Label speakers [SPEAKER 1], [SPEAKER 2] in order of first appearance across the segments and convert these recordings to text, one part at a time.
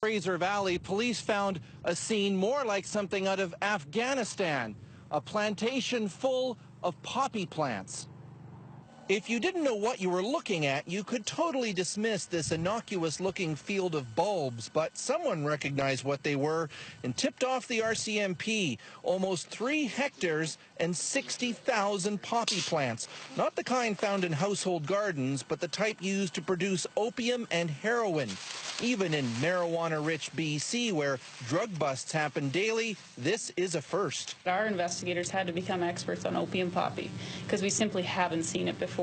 [SPEAKER 1] Fraser Valley, police found a scene more like something out of Afghanistan, a plantation full of poppy plants. If you didn't know what you were looking at, you could totally dismiss this innocuous-looking field of bulbs, but someone recognized what they were and tipped off the RCMP. Almost 3 hectares and 60,000 poppy plants. Not the kind found in household gardens, but the type used to produce opium and heroin. Even in marijuana-rich BC, where drug busts happen daily, this is a first.
[SPEAKER 2] Our investigators had to become experts on opium poppy because we simply haven't seen it before.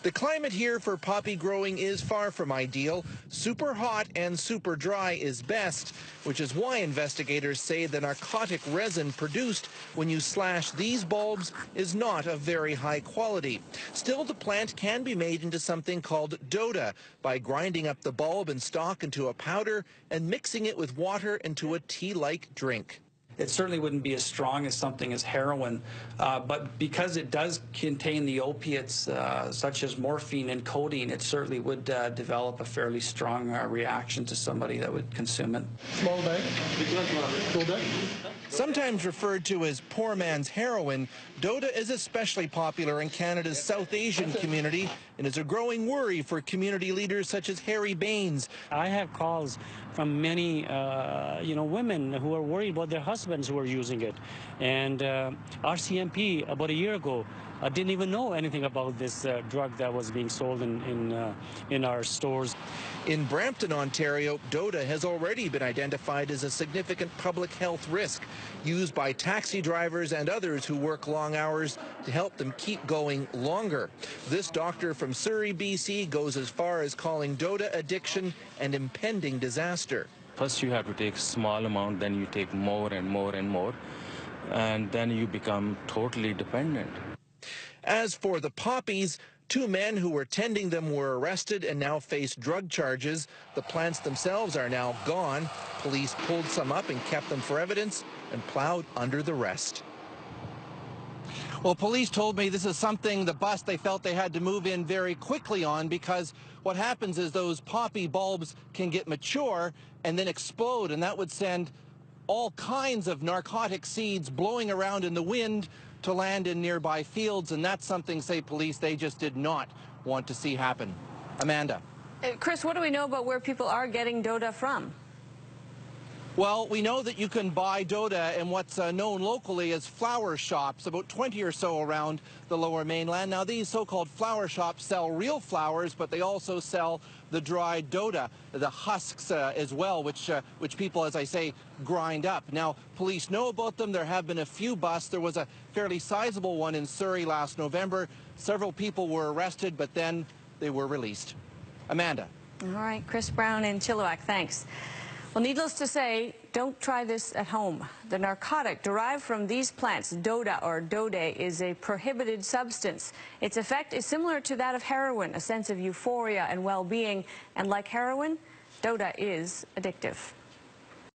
[SPEAKER 1] The climate here for poppy growing is far from ideal. Super hot and super dry is best, which is why investigators say the narcotic resin produced when you slash these bulbs is not of very high quality. Still, the plant can be made into something called Doda by grinding up the bulb and stalk into a powder and mixing it with water into a tea-like drink.
[SPEAKER 3] It certainly wouldn't be as strong as something as heroin, but because it does contain the opiates such as morphine and codeine, it certainly would develop a fairly strong reaction to somebody that would consume it.
[SPEAKER 4] Small bag. Doda.
[SPEAKER 1] Sometimes referred to as poor man's heroin, Doda is especially popular in Canada's South Asian community and is a growing worry for community leaders such as Harry Baines.
[SPEAKER 5] I have calls from many, women who are worried about their husbands who are using it. And RCMP, about a year ago, didn't even know anything about this drug that was being sold in our stores.
[SPEAKER 1] In Brampton, Ontario, Doda has already been identified as a significant public health risk, used by taxi drivers and others who work long hours to help them keep going longer. This doctor from Surrey, BC, goes as far as calling Doda addiction an impending disaster.
[SPEAKER 6] First you have to take a small amount, then you take more and more and more, and then you become totally dependent.
[SPEAKER 1] As for the poppies, 2 men who were tending them were arrested and now face drug charges. The plants themselves are now gone. Police pulled some up and kept them for evidence and plowed under the rest. Well, police told me this is something, the bus, they felt they had to move in very quickly on, because what happens is those poppy bulbs can get mature and then explode, and that would send all kinds of narcotic seeds blowing around in the wind to land in nearby fields, and that's something, say police, they just did not want to see happen. Amanda.
[SPEAKER 7] Chris, what do we know about where people are getting Doda from?
[SPEAKER 1] Well, we know that you can buy Doda in what's known locally as flower shops, about 20 or so around the Lower Mainland. Now, these so-called flower shops sell real flowers, but they also sell the dried Doda, the husks as well, which people, as I say, grind up. Now, police know about them. There have been a few busts. There was a fairly sizable one in Surrey last November. Several people were arrested, but then they were released. Amanda.
[SPEAKER 7] All right, Chris Brown in Chilliwack, thanks. Well, needless to say, don't try this at home. The narcotic derived from these plants, Doda or Dode, is a prohibited substance. Its effect is similar to that of heroin, a sense of euphoria and well-being. And like heroin, Doda is addictive.